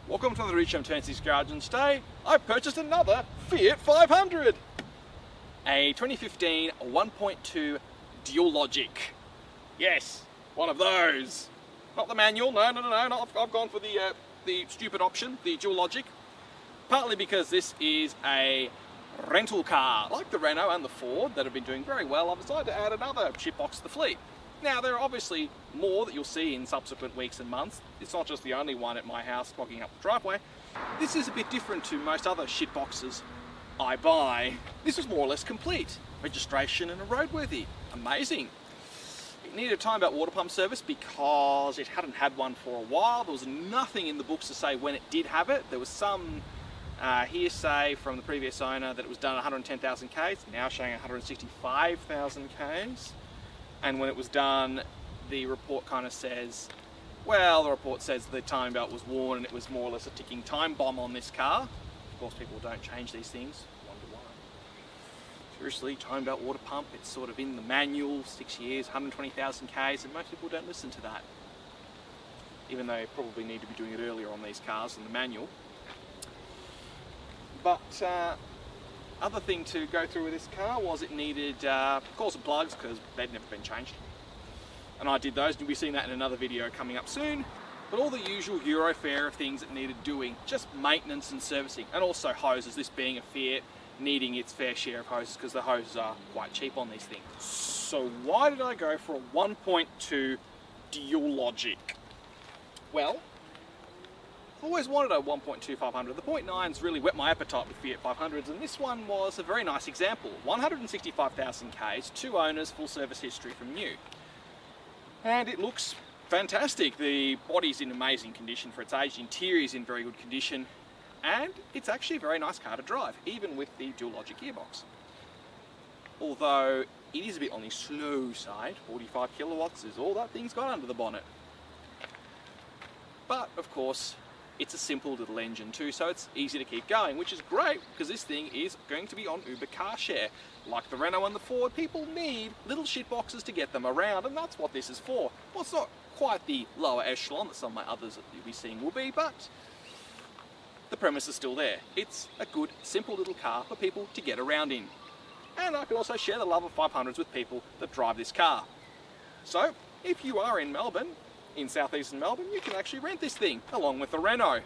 Welcome to the Rich M26 garage, and today I purchased another Fiat 500. A 2015 1.2 Dualogic. Yes, one of those. Not the manual, no, I've gone for the stupid option, the Dualogic. Partly because this is a rental car, like the Renault and the Ford that have been doing very well. I've decided to add another shitbox to the fleet. Now, there are obviously more that you'll see in subsequent weeks and months. It's not just the only one at my house clogging up the driveway. This is a bit different to most other shitboxes I buy. This was more or less complete. Registration and a roadworthy. Amazing. It needed a time-out water pump service because it hadn't had one for a while. There was nothing in the books to say when it did have it. There was some hearsay from the previous owner that it was done 110,000 Ks, now showing 165,000 Ks. And when it was done, the report kind of says, well, the report says the time belt was worn and it was more or less a ticking time bomb on this car. Of course, people don't change these things one to one. Seriously, time belt water pump, it's sort of in the manual, 6 years, 120,000 Ks, and most people don't listen to that. Even though you probably need to be doing it earlier on these cars than the manual. But other thing to go through with this car was it needed, of course, plugs because they'd never been changed. And I did those, and you'll be seeing that in another video coming up soon. But all the usual Euro fare of things that needed doing, just maintenance and servicing, and also hoses, this being a Fiat, needing its fair share of hoses because the hoses are quite cheap on these things. So why did I go for a 1.2 Dualogic? Well, I've always wanted a 1.2 500. The 0.9's really whet my appetite with Fiat 500s, and this one was a very nice example. 165,000 Ks, 2 owners, full service history from new. And it looks fantastic. The body's in amazing condition for its age, the interior's in very good condition, and it's actually a very nice car to drive, even with the Dualogic gearbox. Although it is a bit on the slow side, 45 kilowatts is all that thing's got under the bonnet. But, of course, it's a simple little engine too, so it's easy to keep going, which is great because this thing is going to be on Uber Carshare. Like the Renault and the Ford, people need little shit boxes to get them around, and that's what this is for. Well, it's not quite the lower echelon that some of my others that you'll be seeing will be, but the premise is still there. It's a good, simple little car for people to get around in. And I can also share the love of 500s with people that drive this car. So, if you are in Melbourne, in southeastern Melbourne, you can actually rent this thing along with the Renault.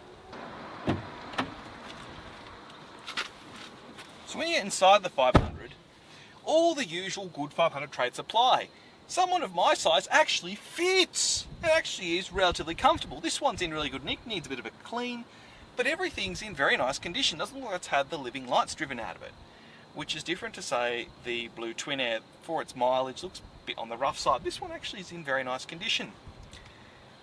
So when you get inside the 500, all the usual good 500 traits apply. Someone of my size actually fits. It actually is relatively comfortable. This one's in really good nick, needs a bit of a clean, but everything's in very nice condition. Doesn't look like it's had the living lights driven out of it, which is different to, say, the Blue Twin Air. For its mileage, looks a bit on the rough side. This one actually is in very nice condition.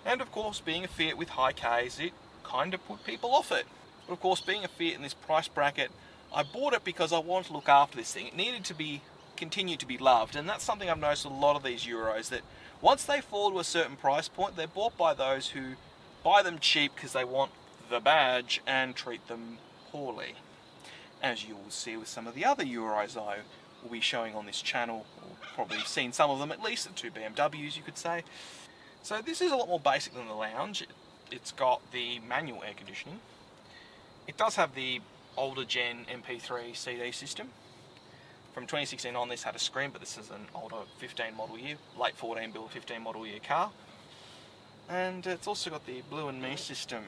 And of course, being a Fiat with high Ks, it kind of put people off it. But of course, being a Fiat in this price bracket, I bought it because I wanted to look after this thing. It needed to be continue to be loved, and that's something I've noticed with a lot of these Euros, that once they fall to a certain price point, they're bought by those who buy them cheap because they want the badge and treat them poorly. As you will see with some of the other Euros I will be showing on this channel, or probably seen some of them at least, the 2 BMWs you could say. So this is a lot more basic than the lounge. It's got the manual air conditioning. It does have the older gen MP3 CD system. From 2016 on, this had a screen, but this is an older 15 model year, late 14 build 15 model year car. And it's also got the Blue and Me system,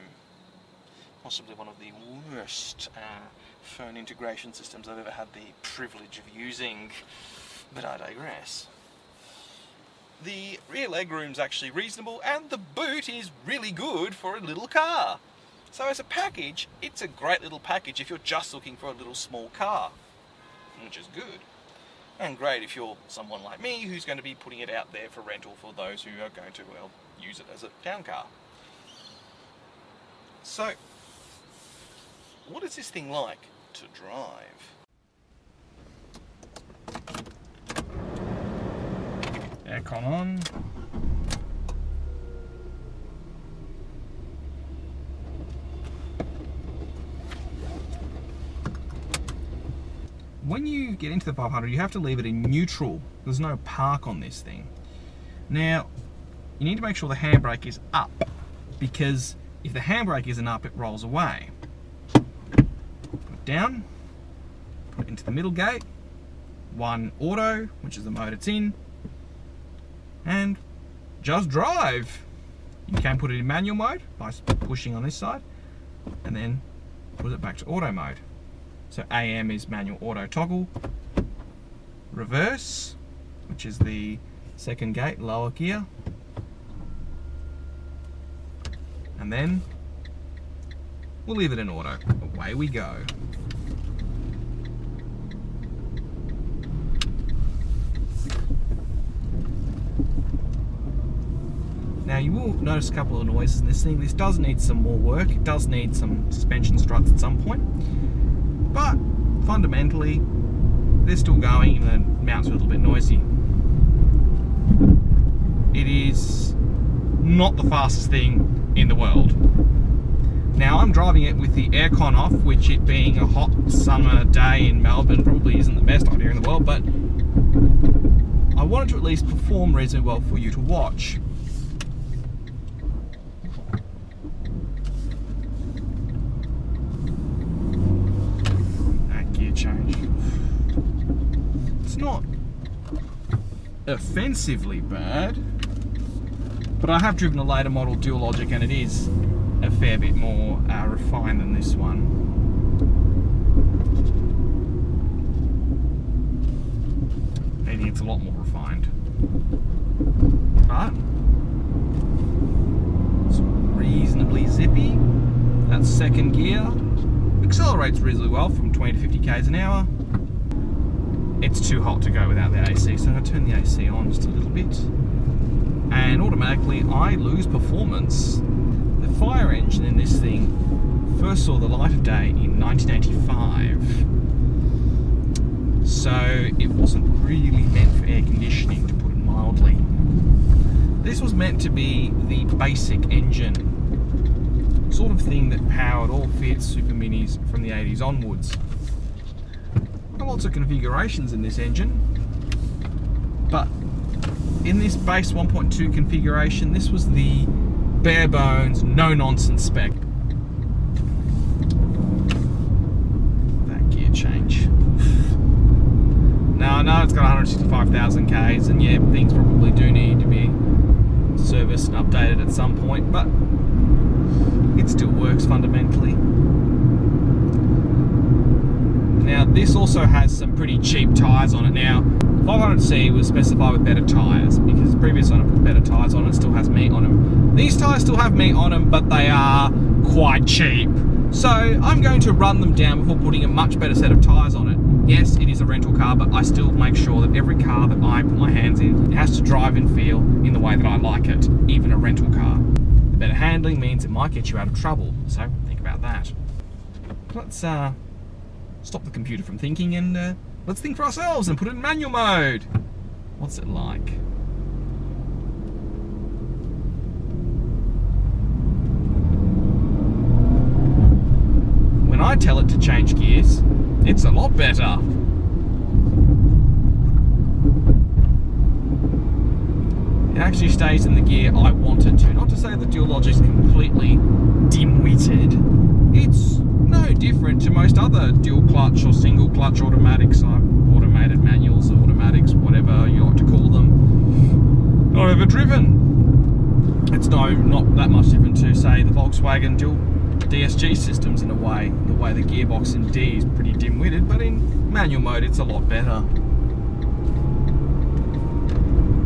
possibly one of the worst phone integration systems I've ever had the privilege of using, but I digress. The rear legroom's actually reasonable, and the boot is really good for a little car. So as a package, it's a great little package if you're just looking for a little small car, which is good. And great if you're someone like me who's going to be putting it out there for rental for those who are going to, well, use it as a town car. So, what is this thing like to drive? Aircon on. When you get into the 500, you have to leave it in neutral. There's no park on this thing. Now, you need to make sure the handbrake is up, because If the handbrake isn't up, it rolls away. Put it down, put it into the middle gate, 1 auto, which is the mode it's in, and just drive. You can put it in manual mode by pushing on this side, and then put it back to auto mode. So AM is manual auto toggle, reverse, which is the second gate, lower gear, and then we'll leave it in auto. Away we go. Now you will notice a couple of noises in this thing. This does need some more work. It does need some suspension struts at some point. But fundamentally, they're still going, even though the mount's a little bit noisy. It is not the fastest thing in the world. Now I'm driving it with the aircon off, which, it being a hot summer day in Melbourne, probably isn't the best idea in the world, but I wanted to at least perform reasonably well for you to watch. That gear change. It's not offensively bad, but I have driven a later model Dualogic and it is a fair bit more refined than this one. Maybe it's a lot more refined, but it's reasonably zippy. That second gear accelerates reasonably well from 20 to 50 k's an hour. It's too hot to go without the AC, so I'm going to turn the AC on just a little bit, and automatically I lose performance. The fire engine in this thing first saw the light of day in 1985, so it wasn't really meant for air conditioning, to put it mildly. This was meant to be the basic engine sort of thing that powered all Fiat Super Minis from the 80s onwards. There are lots of configurations in this engine, but in this base 1.2 configuration, this was the bare bones, no nonsense spec. That gear change. Now I know it's got 165,000 Ks, and yeah, things probably do need to be serviced and updated at some point, but it still works fundamentally. Now this also has some pretty cheap tyres on it. Now 500C was specified with better tyres, because the previous owner put better tyres on it, still has meat on them. These tyres still have meat on them, but they are quite cheap. So I'm going to run them down before putting a much better set of tyres on it. Yes, it is a rental car, but I still make sure that every car that I put my hands in, it has to drive and feel in the way that I like it, even a rental car. The better handling means it might get you out of trouble, so think about that. Let's stop the computer from thinking and let's think for ourselves and put it in manual mode. What's it like? When I tell it to change gears, it's a lot better. It actually stays in the gear I want it to. Not to say the Dualogic's completely dim-witted. It's no different to most other dual clutch or single clutch automatics, automated manuals, automatics, whatever you like to call them, I've ever driven. It's not that much different to, say, the Volkswagen dual DSG systems in a way. The way the gearbox in D is pretty dim-witted, but in manual mode it's a lot better.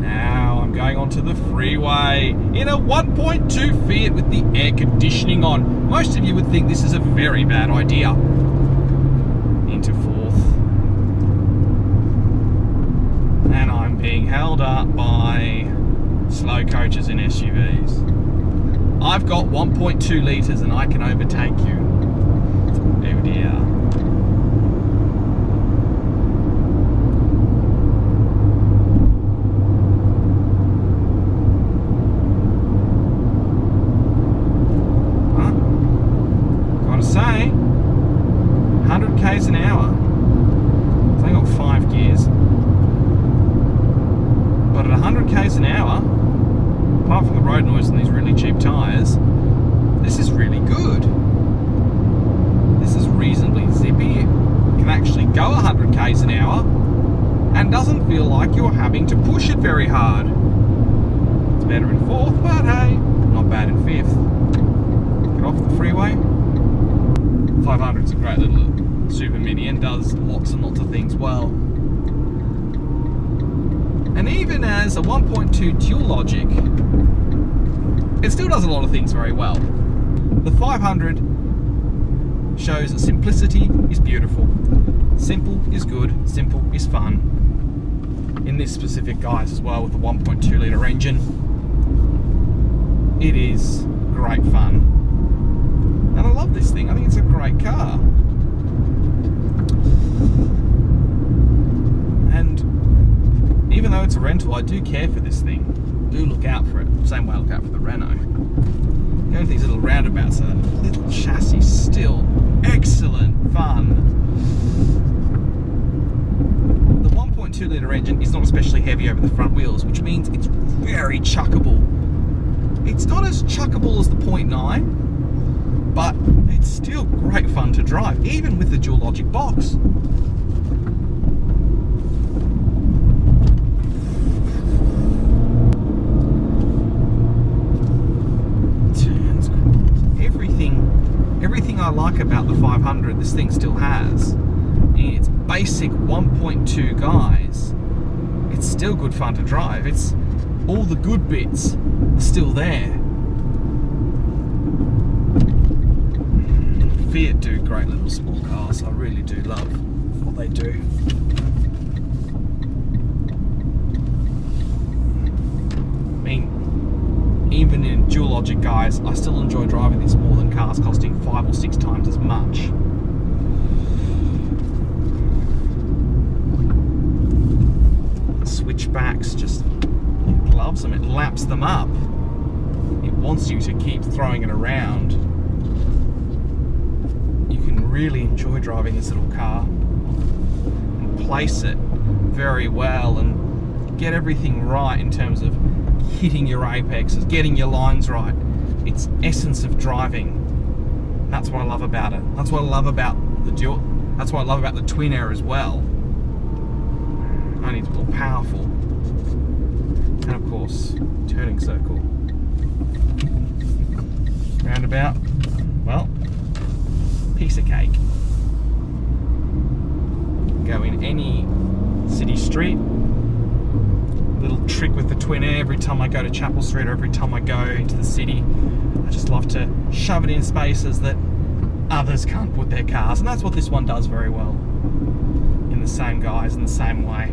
Now I'm going onto the freeway in a 1.2 Fiat with the air conditioning on. Most of you would think this is a very bad idea. Into fourth. And I'm being held up by slow coaches and SUVs. I've got 1.2 litres and I can overtake you. Oh dear. Say 100 k's an hour. So I got 5 gears, but at 100 k's an hour, apart from the road noise and these really cheap tyres, this is k's an hour and doesn't feel like you're having to push it very hard. It's better in fourth, but hey, not bad in fifth. Get off the freeway. 500's a great little super mini and does lots and lots of things well. And even as a 1.2 Dualogic, it still does a lot of things very well. The 500 shows that simplicity is beautiful. Simple is good, simple is fun. In this specific guise as well, with the 1.2 litre engine, it is great fun. And I love this thing, I think it's a great car. And even though it's a rental, I do care for this thing. I do look out for it, same way I look out for the Renault. Going to these little roundabouts, so that little chassis still excellent fun. The 1.2 litre engine is not especially heavy over the front wheels, which means it's very chuckable. It's not as chuckable as the 0.9, but it's still great fun to drive, even with the Dualogic box. Everything I like about the 500, this thing still has. In its basic 1.2 guise, it's still good fun to drive. It's all the good bits are still there. Fiat do great little small cars. I really do love what they do. I mean, even in Dualogic guys, I still enjoy driving this more than cars costing 5 or 6 times as much. Switchbacks, just, it loves them, it laps them up. It wants you to keep throwing it around. You can really enjoy driving this little car and place it very well and get everything right in terms of hitting your apexes, getting your lines right. It's essence of driving. That's what I love about it. That's what I love about the Dual. That's what I love about the Twin Air as well. Only it's more powerful. And of course, turning circle. Roundabout. Well, piece of cake. Go in any city street. Little trick with the Twin Air, every time I go to Chapel Street or every time I go into the city, I just love to shove it in spaces that others can't put their cars, and that's what this one does very well, in the same guise, in the same way.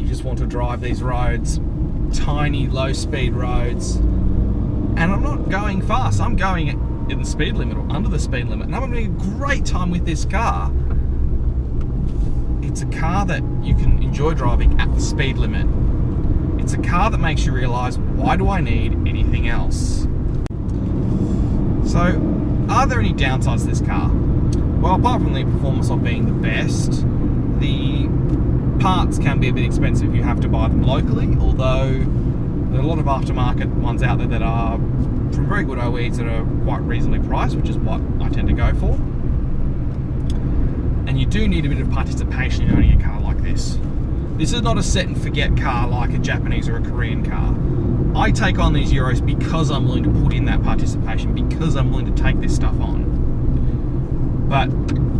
You just want to drive these roads, tiny low speed roads, and I'm not going fast, I'm going in the speed limit or under the speed limit, and I'm having a great time with this car. It's a car that you can enjoy driving at the speed limit. It's a car that makes you realise, why do I need anything else? So, are there any downsides to this car? Well, apart from the performance of being the best, the parts can be a bit expensive if you have to buy them locally, although there are a lot of aftermarket ones out there that are from very good OEs that are quite reasonably priced, which is what I tend to go for. And you do need a bit of participation in owning a car like this. This is not a set and forget car like a Japanese or a Korean car. I take on these Euros because I'm willing to put in that participation, because I'm willing to take this stuff on. But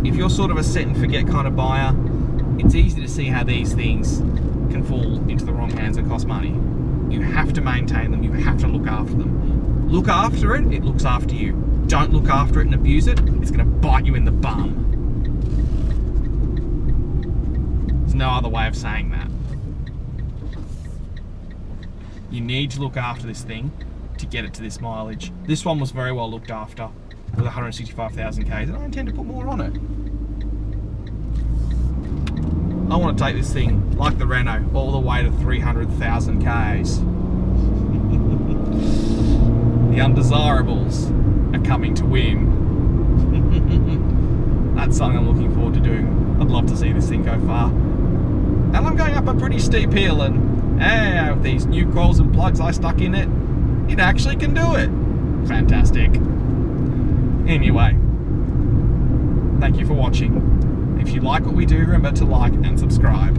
if you're sort of a set and forget kind of buyer, it's easy to see how these things can fall into the wrong hands and cost money. You have to maintain them, you have to look after them. Look after it, it looks after you. Don't look after it and abuse it, it's going to bite you in the bum. No other way of saying that. You need to look after this thing to get it to this mileage. This one was very well looked after with 165,000 Ks, and I intend to put more on it. I want to take this thing, like the Renault, all the way to 300,000 Ks. The undesirables are coming to win. That's something I'm looking forward to doing. I'd love to see this thing go far. And I'm going up a pretty steep hill, and hey, with these new coils and plugs I stuck in it, it actually can do it. Fantastic. Anyway, thank you. Thank you for watching. If you like what we do, remember to like and subscribe.